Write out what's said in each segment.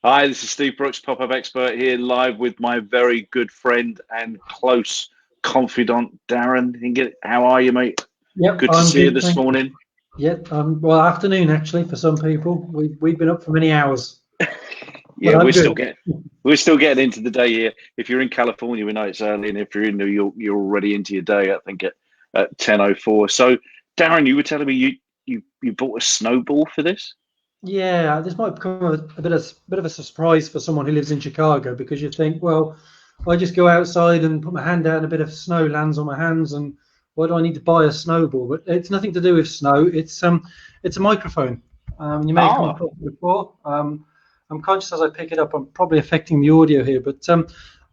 Hi, this is Steve Brooks, pop-up expert here, live with my very good friend and close confidant, Darren Hignett. How are you, mate? Yep, Good to I'm see you good, this thank you. morning. Yep, well, afternoon actually for some people. We've been up for many hours, but Yeah, I'm we're still good. getting we're still getting into the day here. If you're in California, we know it's early, and if you're in New York, you're already into your day. I think at 10:04. So, Darren, you were telling me you bought a snowball for this? Yeah, this might become a bit of a surprise for someone who lives in Chicago because you think, well, I just go outside and put my hand out and a bit of snow lands on my hands, and why do I need to buy a snowball? But it's nothing to do with snow. It's a microphone. You may have come Oh, across it before. I'm conscious as I pick it up, I'm probably affecting the audio here, but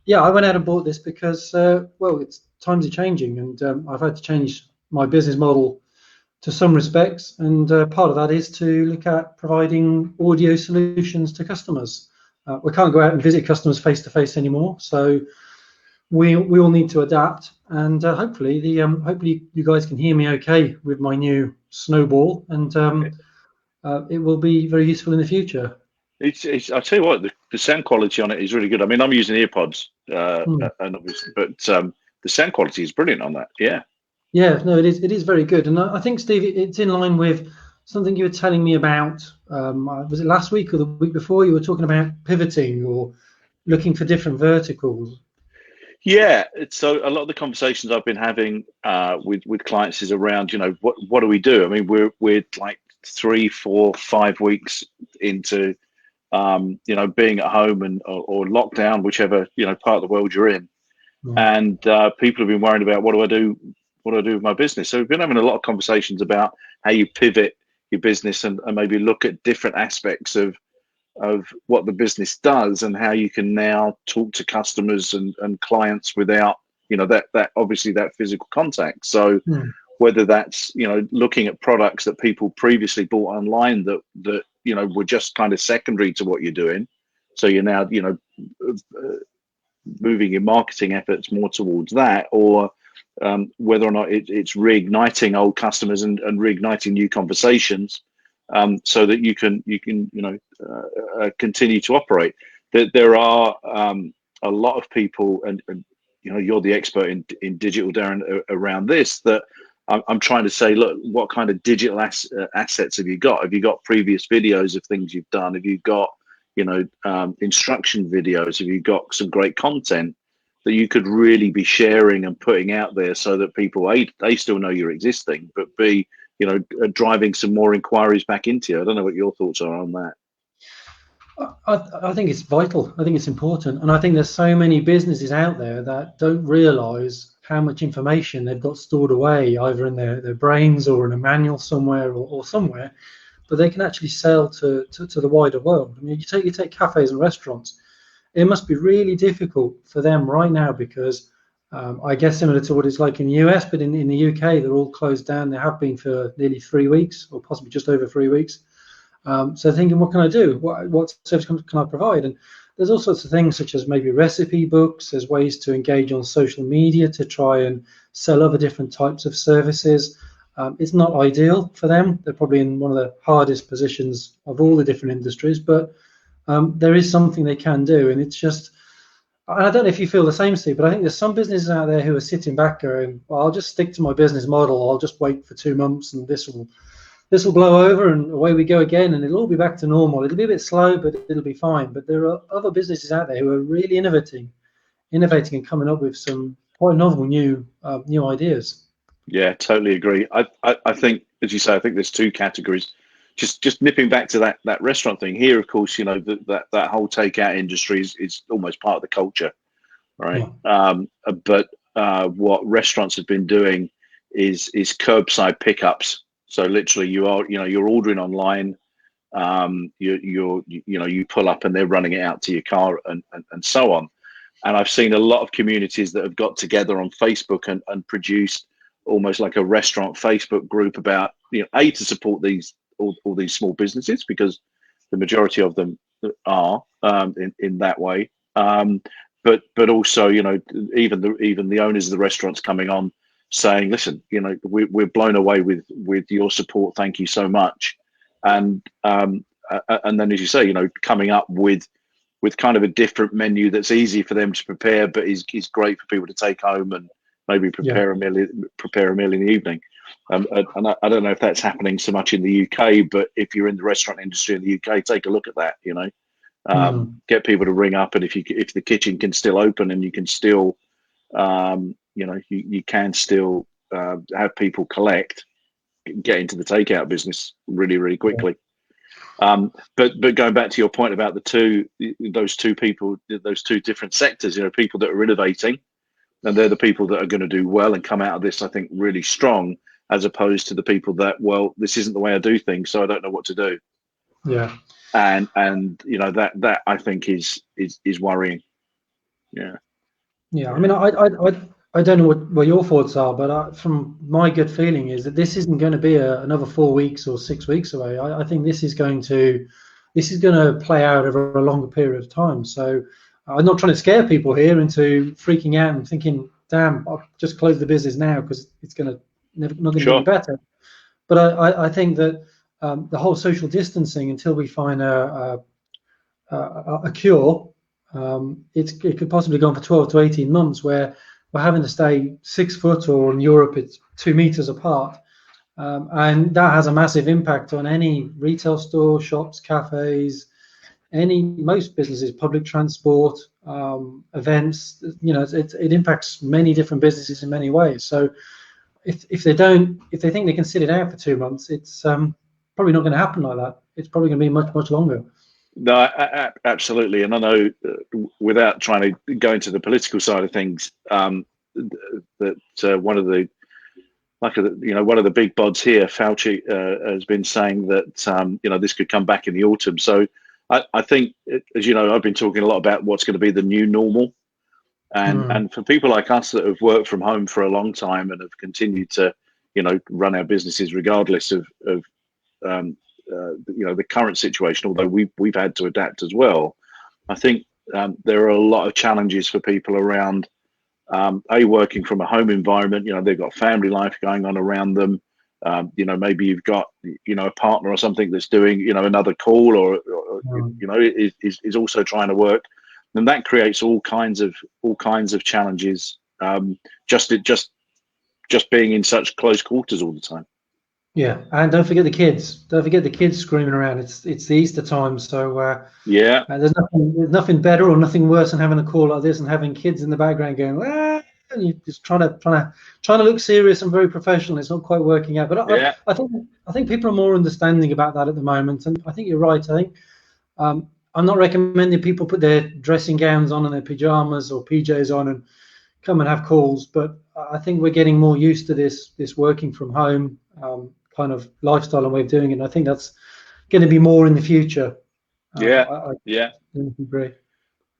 yeah, I went out and bought this because well, it's times are changing, and I've had to change my business model to some respects, and part of that is to look at providing audio solutions to customers. We can't go out and visit customers face to face anymore, so we all need to adapt. And hopefully you guys can hear me okay with my new snowball, and it will be very useful in the future. it's I'll tell you what, the sound quality on it is really good. I mean, I'm using earpods, Hmm. and obviously, but the sound quality is brilliant on that. Yeah. Yeah, no, it is very good, and I think Steve, it's in line with something you were telling me about. Was it last week or the week before? You were talking about pivoting or looking for different verticals. Yeah, so a lot of the conversations I've been having with clients is around, what do we do? I mean, we're like 3, 4, 5 weeks into being at home and or lockdown, whichever part of the world you're in, Yeah. and people have been worried about what do I do with my business. So we've been having a lot of conversations about how you pivot your business and maybe look at different aspects of what the business does and how you can now talk to customers and clients without that obviously that physical contact. So Hmm. whether that's looking at products that people previously bought online that were just kind of secondary to what you're doing, so you're now moving your marketing efforts more towards that, or whether or not it's reigniting old customers and reigniting new conversations, so that you can continue to operate. There are a lot of people, and you're the expert in digital, Darren, around this. That I'm trying to say, look, what kind of digital assets have you got? Have you got previous videos of things you've done? Have you got instruction videos? Have you got some great content that you could really be sharing and putting out there so that people, A, they still know you're existing, but B, driving some more inquiries back into you? I don't know what your thoughts are on that. I think it's vital. I think it's important, and I think there's so many businesses out there that don't realise how much information they've got stored away, either in their brains or in a manual somewhere or somewhere, but they can actually sell to the wider world. I mean, you take cafes and restaurants. It must be really difficult for them right now because I guess similar to what it's like in the US, but in the UK, they're all closed down. They have been for nearly 3 weeks, or possibly just over 3 weeks. So thinking, what can I do? What service can I provide? And there's all sorts of things such as maybe recipe books. There's ways to engage on social media to try and sell other different types of services. It's not ideal for them. They're probably in one of the hardest positions of all the different industries, but there is something they can do, and it's just. And I don't know if you feel the same, Steve, but I think there's some businesses out there who are sitting back going, "Well, I'll just stick to my business model. I'll just wait for 2 months, and this will blow over and away we go again, and it'll all be back to normal. It'll be a bit slow, but it'll be fine." But there are other businesses out there who are really innovating and coming up with some quite novel new ideas. Yeah, totally agree. I think, as you say, I think there's two categories. Just nipping back to that restaurant thing here, of course, that whole takeout industry is almost part of the culture, right? Yeah. But what restaurants have been doing is curbside pickups. So literally, you're ordering online. You pull up and they're running it out to your car and so on. And I've seen a lot of communities that have got together on Facebook and produced almost like a restaurant Facebook group about A, to support all these small businesses, because the majority of them are in that way. But also, even the owners of the restaurants coming on saying, listen, we're blown away with your support. Thank you so much. And then, as you say, coming up with with kind of a different menu that's easy for them to prepare, but is great for people to take home and maybe prepare a meal in the evening. And I don't know if that's happening so much in the UK, but if you're in the restaurant industry in the UK, take a look at that. Get people to ring up, and if the kitchen can still open and you can still, you can still have people collect, get into the takeout business really, really quickly. But going back to your point about those two different sectors, people that are innovating, and they're the people that are going to do well and come out of this, I think, really strong, as opposed to the people that, well, this isn't the way I do things, so I don't know what to do. Yeah. And that I think is worrying. Yeah. I mean, I don't know what your thoughts are, but from my gut feeling is that this isn't going to be another 4 weeks or 6 weeks away. I think this is going to play out over a longer period of time. So I'm not trying to scare people here into freaking out and thinking, damn, I'll just close the business now because it's not going to get better. But I think that the whole social distancing, until we find a cure, it could possibly go on for 12 to 18 months where we're having to stay 6 foot, or in Europe it's 2 meters apart. And that has a massive impact on any retail store, shops, cafes, most businesses, public transport, events. It impacts many different businesses in many ways. So if they think they can sit it out for 2 months, it's probably not going to happen like that. It's probably going to be much, much longer. No, absolutely. And I know, without trying to go into the political side of things, that one of the big bods here, Fauci, has been saying that this could come back in the autumn. So I think, as you know, I've been talking a lot about what's going to be the new normal, and for people like us that have worked from home for a long time and have continued to run our businesses regardless of the current situation, although we've had to adapt as well. I think there are a lot of challenges for people around working from a home environment. They've got family life going on around them. Maybe you've got a partner or something that's doing another call, or is also trying to work, and that creates all kinds of challenges. Just being in such close quarters all the time. Yeah, and don't forget the kids. Don't forget the kids screaming around. It's the Easter time, so there's nothing better or nothing worse than having a call like this and having kids in the background going, and you're just trying to look serious and very professional. It's not quite working out, but I think people are more understanding about that at the moment, and I think you're right. I think I'm not recommending people put their dressing gowns on and their pajamas or PJs on and come and have calls, but I think we're getting more used to this working from home kind of lifestyle and way of doing it. And I think that's going to be more in the future. I agree.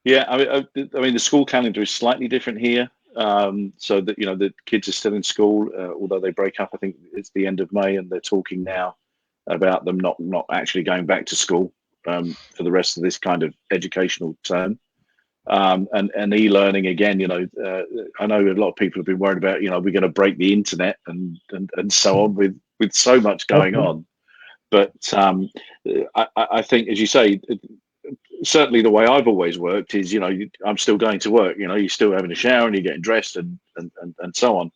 Yeah, I mean, the school calendar is slightly different here, so that the kids are still in school, although they break up. I think it's the end of May, and they're talking now about them not actually going back to school for the rest of this kind of educational term. And e-learning again. I know a lot of people have been worried about, we're going to break the internet and so on with so much going on. But I think, as you say, certainly the way I've always worked is, I'm still going to work. You're still having a shower and you're getting dressed and so on.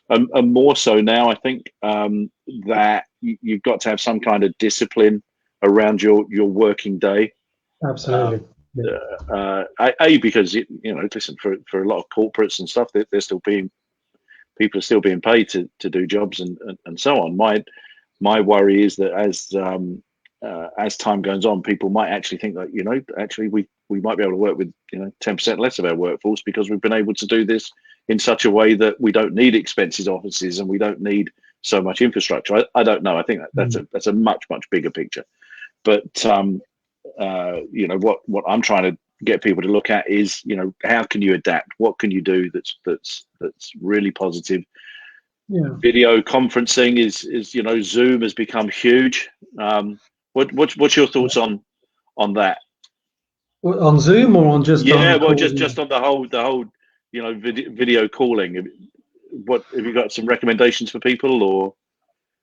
And more so now, I think that you've got to have some kind of discipline around your working day. Absolutely. Because listen, for a lot of corporates and stuff, people are still being paid to do jobs and so on. My worry is that as time goes on, people might actually think that actually we might be able to work with 10% less of our workforce because we've been able to do this in such a way that we don't need expensive offices and we don't need so much infrastructure. I don't know. I think that's a much bigger picture. But what I'm trying to get people to look at is, how can you adapt? What can you do that's really positive? Yeah. Video conferencing is Zoom has become huge. What's your thoughts on that? On Zoom or on just just on the whole video calling. What have you got? Some recommendations for people? Or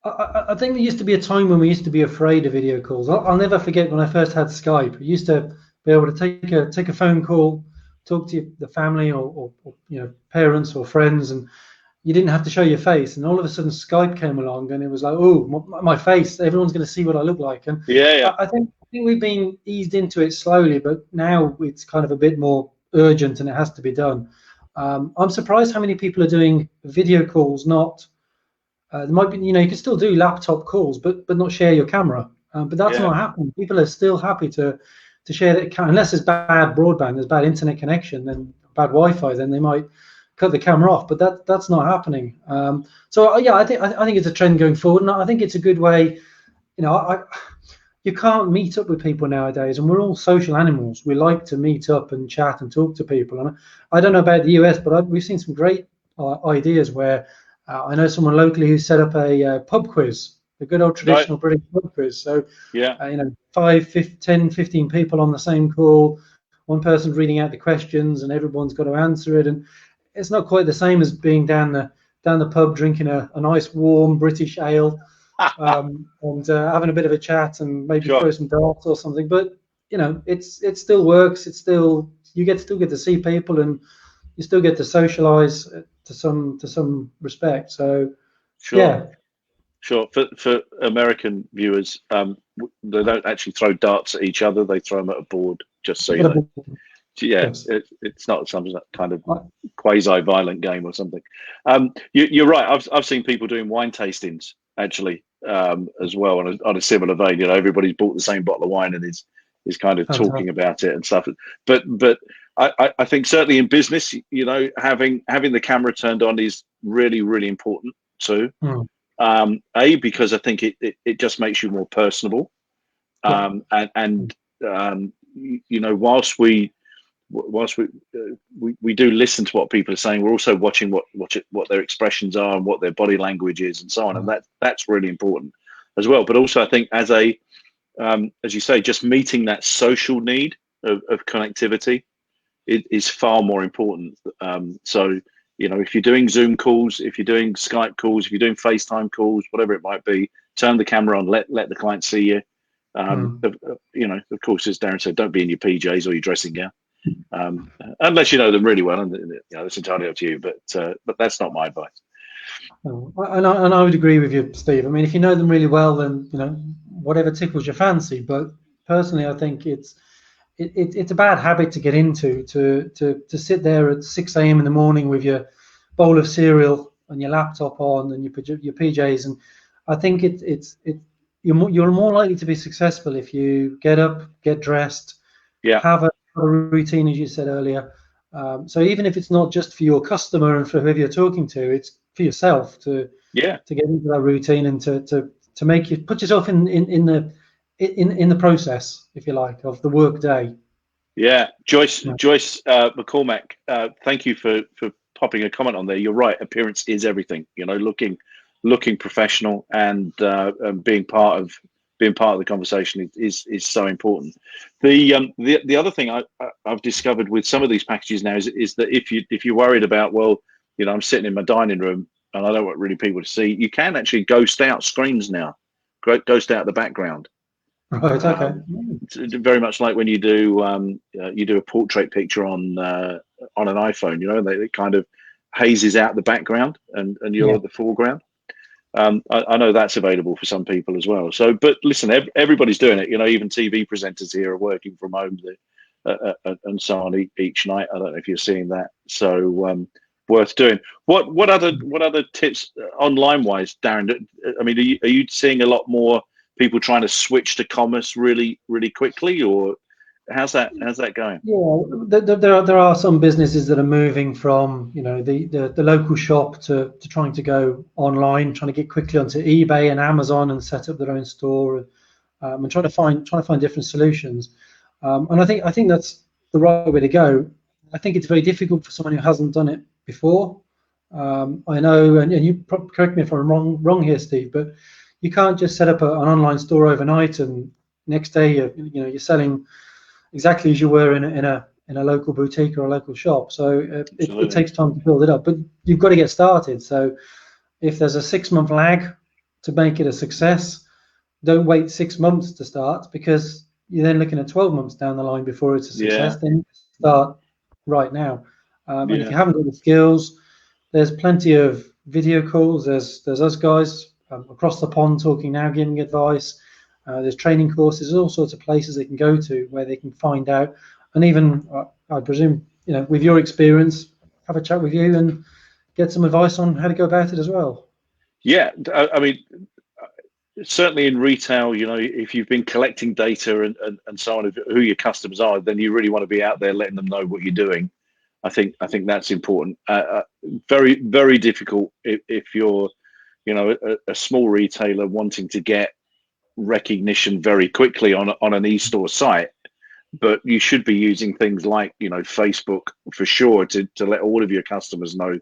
I think there used to be a time when we used to be afraid of video calls. I'll never forget when I first had Skype. I used to be able to take a phone call, talk to the family or parents or friends, and you didn't have to show your face. And all of a sudden Skype came along, and it was like, oh, my face, everyone's going to see what I look like. And Yeah, I think we've been eased into it slowly, but now it's kind of a bit more urgent and it has to be done. I'm surprised how many people are doing video calls. Not there might be, you can still do laptop calls, but not share your camera. But that's yeah, not happening. People are still happy to share that, unless there's bad broadband, there's bad internet connection, then bad Wi-Fi, then they might cut the camera off. But that's not happening. So yeah, I think it's a trend going forward, and I think it's a good way. You can't meet up with people nowadays, and we're all social animals. We like to meet up and chat and talk to people. And I don't know about the US, but we've seen some great ideas where I know someone locally who set up a pub quiz, a good old right, traditional British pub quiz. So, yeah, 5, 10, 15 people on the same call, one person reading out the questions, and everyone's got to answer it. And it's not quite the same as being down the pub drinking a nice warm British ale. And having a bit of a chat and maybe sure, throw some darts or something. But it still works. It's still still get to see people, and you still get to socialise to some respect. So sure. yeah, Sure. For American viewers, they don't actually throw darts at each other. They throw them at a board, just so you know. Yeah, yes. it's not some kind of quasi-violent game or something. You're right. I've seen people doing wine tastings actually as well on a similar vein. Everybody's bought the same bottle of wine and is kind of talking about it and stuff. But I think certainly in business, having the camera turned on is really, really important too. Because I think it just makes you more personable. And whilst we do listen to what people are saying, we're also watching what their expressions are and what their body language is and so on, and that's really important as well. But also, I think as you say, just meeting that social need of connectivity is far more important. So if you're doing Zoom calls, if you're doing Skype calls, if you're doing FaceTime calls, whatever it might be, turn the camera on, let the client see you. Of course, as Darren said, don't be in your PJs or your dressing gown. Unless you know them really well, and it's entirely up to you. But that's not my advice. And I would agree with you, Steve. I mean, if you know them really well, then whatever tickles your fancy. But personally, I think it's a bad habit to get into to sit there at 6 a.m. in the morning with your bowl of cereal and your laptop on and your PJs. And I think you're more likely to be successful if you get up, get dressed, have a routine, as you said earlier. So even if it's not just for your customer and for whoever you're talking to, it's for yourself to get into that routine and to make you put yourself in the process, if you like, of the work day. Yeah, Joyce McCormack, thank you for popping a comment on there. You're right. Appearance is everything. Looking professional and being part of the conversation is so important. The other thing I've discovered with some of these packages now is that if you're worried about, I'm sitting in my dining room and I don't want really people to see, you can actually ghost out screens now, ghost out the background. Right. Okay. Very much like when you do a portrait picture on an iPhone. It kind of hazes out the background and you're at the foreground. I know that's available for some people as well. So, but listen, everybody's doing it. Even TV presenters here are working from home and so on each night. I don't know if you're seeing that. So worth doing. What other tips online wise, Darren? I mean, are you seeing a lot more people trying to switch to commerce really, really quickly, or how's that going? Yeah, there are some businesses that are moving from the local shop to trying to go online, trying to get quickly onto eBay and Amazon and set up their own store, and trying to find different solutions. And I think that's the right way to go. I think it's very difficult for someone who hasn't done it before. I know, and you correct me if I'm wrong here, Steve, but you can't just set up an online store overnight and next day you're selling exactly as you were in a local boutique or a local shop. So it takes time to build it up, but you've got to get started. So if there's a 6-month lag to make it a success, don't wait 6 months to start, because you're then looking at 12 months down the line before it's a Yeah, success. Then you start right now. And if yeah, you haven't got the skills, there's plenty of video calls. There's us guys across the pond talking now, giving advice. There's training courses, all sorts of places they can go to where they can find out. And even, I presume, with your experience, have a chat with you and get some advice on how to go about it as well. yeah. I mean, certainly in retail, if you've been collecting data and so on of who your customers are, then you really want to be out there letting them know what you're doing. I think that's important. Very, very difficult if you're, a small retailer wanting to get recognition very quickly on an e-store site. But you should be using things like, Facebook for sure to let all of your customers know,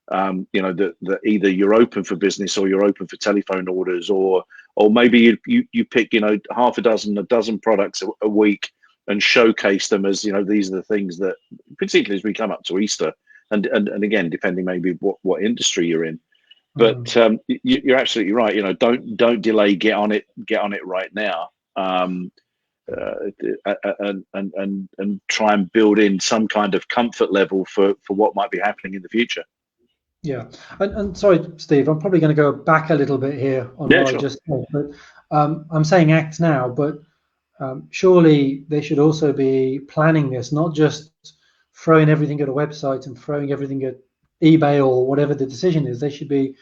that either you're open for business or you're open for telephone orders, or maybe you pick, half a dozen products a week and showcase them as, these are the things that, particularly as we come up to Easter, and again, depending maybe what industry you're in. But you're absolutely right. Don't delay. Get on it right now. And try and build in some kind of comfort level for what might be happening in the future. Yeah, and sorry, Steve, I'm probably going to go back a little bit here on Yeah, what I sure. just said, but I'm saying act now, but surely they should also be planning this, not just throwing everything at a website and throwing everything at eBay or whatever the decision is. They should be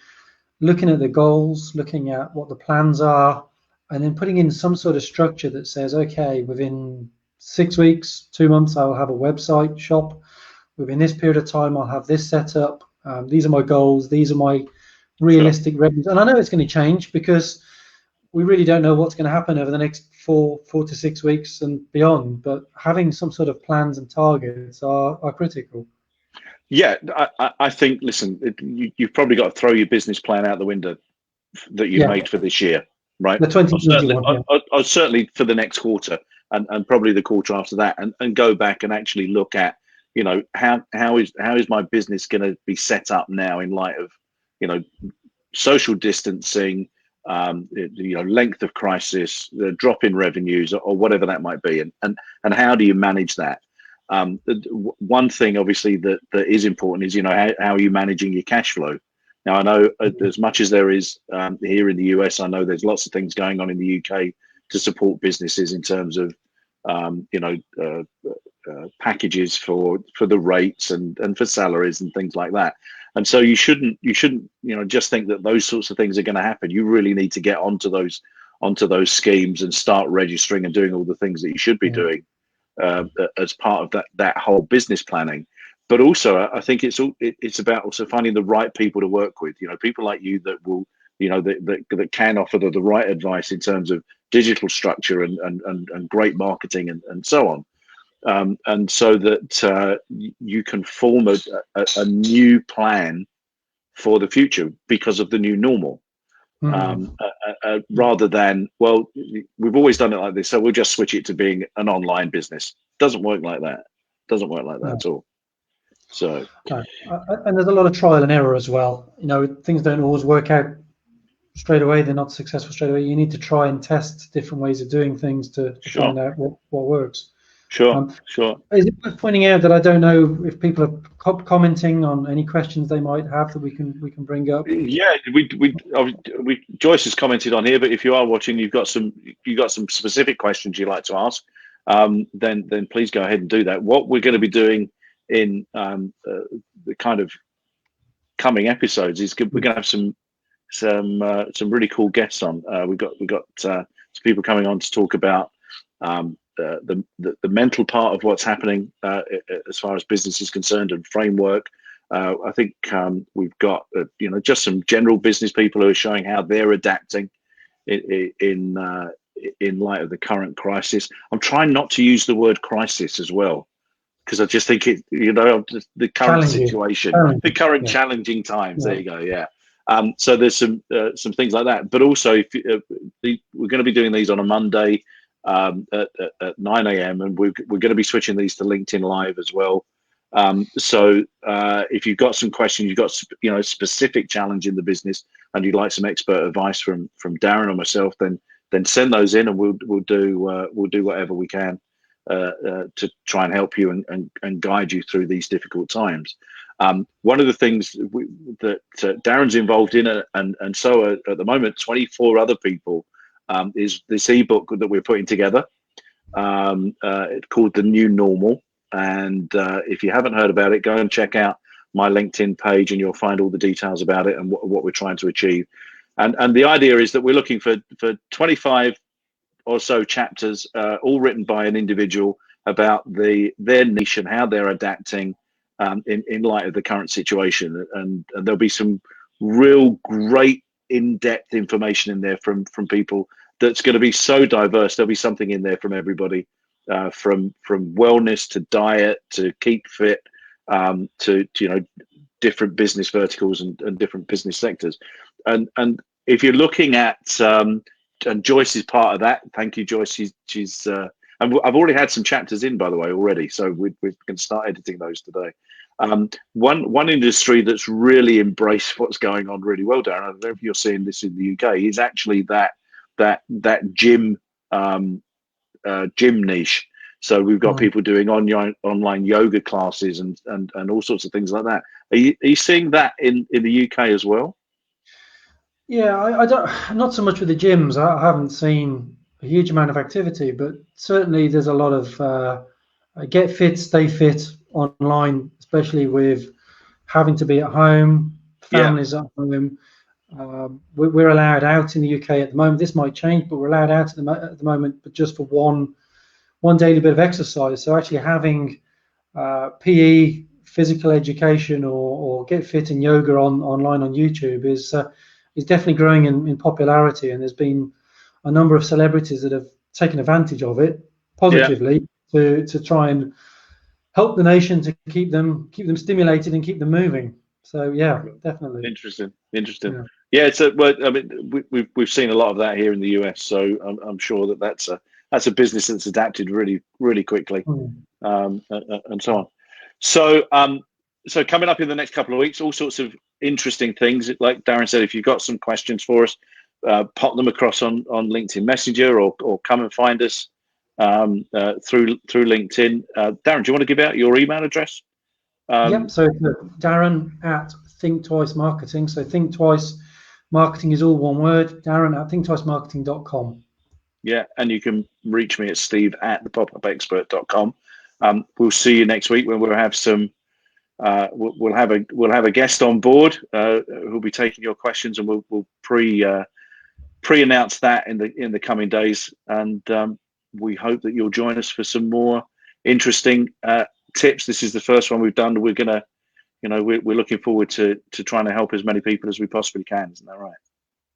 looking at the goals, looking at what the plans are, and then putting in some sort of structure that says, okay, within 6 weeks, 2 months, I will have a website shop. Within this period of time, I'll have this set up. These are my goals. These are my Sure. realistic revenues. And I know it's going to change because we really don't know what's going to happen over the next 4 to 6 weeks and beyond. But having some sort of plans and targets are critical. Yeah, I think. Listen, you've probably got to throw your business plan out the window that you've Yeah, made for this year, right? the 2021. Yeah. Or certainly for the next quarter, and probably the quarter after that, and go back and actually look at, how is my business going to be set up now in light of, social distancing, length of crisis, the drop in revenues, or whatever that might be, and how do you manage that? One thing, obviously, that is important is, how are you managing your cash flow? Now, I know as much as there is here in the US, I know there's lots of things going on in the UK to support businesses in terms of, packages for the rates and for salaries and things like that. And so you shouldn't just think that those sorts of things are going to happen. You really need to get onto those schemes and start registering and doing all the things that you should be doing as part of that whole business planning. But also, I think it's about also finding the right people to work with. People like you that will, that can offer the right advice in terms of digital structure and great marketing and so on. And so that you can form a new plan for the future because of the new normal. Rather than, well, we've always done it like this, so we'll just switch it to being an online business. Doesn't work like that. Doesn't work like that at all. So, and there's a lot of trial and error as well. Things don't always work out straight away. They're not successful straight away. You need to try and test different ways of doing things to find out what works. Sure. Is it worth pointing out that I don't know if people are commenting on any questions they might have that we can bring up? Yeah, we Joyce has commented on here, but if you are watching, you've got some specific questions you'd like to ask, then please go ahead and do that. What we're going to be doing in the kind of coming episodes is we're going to have some really cool guests on. We've got some people coming on to talk about the mental part of what's happening as far as business is concerned and framework. I think we've got just some general business people who are showing how they're adapting in light of the current crisis. I'm trying not to use the word crisis as well, because I just think the current situation, the current challenging times. Yeah. There you go. Yeah. So there's some things like that, but also we're going to be doing these on a Monday at 9 a.m. and we're going to be switching these to LinkedIn Live as well. So if you've got some questions, you've got a specific challenge in the business, and you'd like some expert advice from Darren or myself, then then send those in, and we'll do whatever we can to try and help you and guide you through these difficult times. One of the things that Darren's involved in, and so at the moment, 24 other people, is this ebook that we're putting together. It's called The New Normal. And if you haven't heard about it, go and check out my LinkedIn page, and you'll find all the details about it and what we're trying to achieve. And the idea is that we're looking for 25 or so chapters, all written by an individual, about their niche and how they're adapting in light of the current situation. And there'll be some real great in-depth information in there from people that's going to be so diverse. There'll be something in there from everybody, from wellness to diet to keep fit, to different business verticals and different business sectors. And if you're looking at and Joyce is part of that. Thank you, Joyce. She's and I've already had some chapters in, by the way, already. So we can start editing those today. One industry that's really embraced what's going on really well, Darren, I don't know if you're seeing this in the UK, is actually that gym niche. So we've got people doing online yoga classes and all sorts of things like that. Are you seeing that in the UK as well? Yeah, I don't, not so much with the gyms. I haven't seen a huge amount of activity, but certainly there's a lot of get fit, stay fit online, especially with having to be at home, families at home. We're allowed out in the UK at the moment. This might change, but we're allowed out at the moment, but just for one daily bit of exercise. So actually having PE, physical education, or get fit and yoga online on YouTube is definitely growing in popularity, and there's been a number of celebrities that have taken advantage of it positively to try and help the nation to keep them stimulated and keep them moving. So yeah, definitely. Interesting. Yeah, it's I mean, we've seen a lot of that here in the US, so I'm sure that's a business that's adapted really, really quickly, and so on. So coming up in the next couple of weeks, all sorts of interesting things. Like Darren said, if you've got some questions for us, pop them across on LinkedIn Messenger, or come and find us through LinkedIn. Darren, do you want to give out your email address? Yep. So Darren at Think Twice Marketing. So Think Twice Marketing is all one word. Darren at thinktwicemarketing.com. Yeah, and you can reach me at Steve at thepopupexpert.com. We'll see you next week when we'll have some. We'll have a guest on board who'll be taking your questions, and we'll pre-announce that in the coming days. And we hope that you'll join us for some more interesting tips. This is the first one we've done. We're gonna, we're looking forward to trying to help as many people as we possibly can. Isn't that right?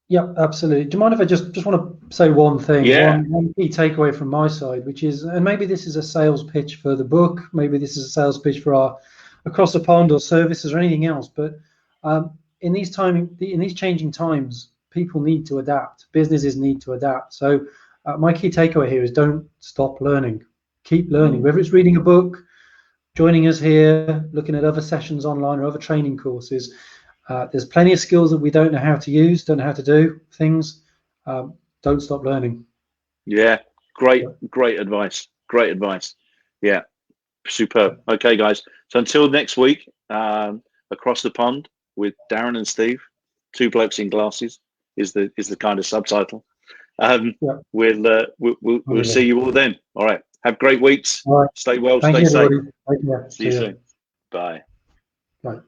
Yeah, absolutely. Do you mind if I just want to say one thing? Yeah. One key takeaway from my side, which is, and maybe this is a sales pitch for the book, maybe this is a sales pitch for our across the pond or services or anything else, but in these changing times, people need to adapt. Businesses need to adapt. So my key takeaway here is don't stop learning. Keep learning, whether it's reading a book, joining us here, looking at other sessions online or other training courses. There's plenty of skills that we don't know how to use, don't know how to do things. Don't stop learning. Yeah, great advice. Great advice. Yeah, superb. Okay, guys. So until next week, across the pond with Darren and Steve, two blokes in glasses is the kind of subtitle. We'll see you all then. All right. Have great weeks. All right. Stay well. Thank stay you, safe. everybody. See you soon. Bye. Bye.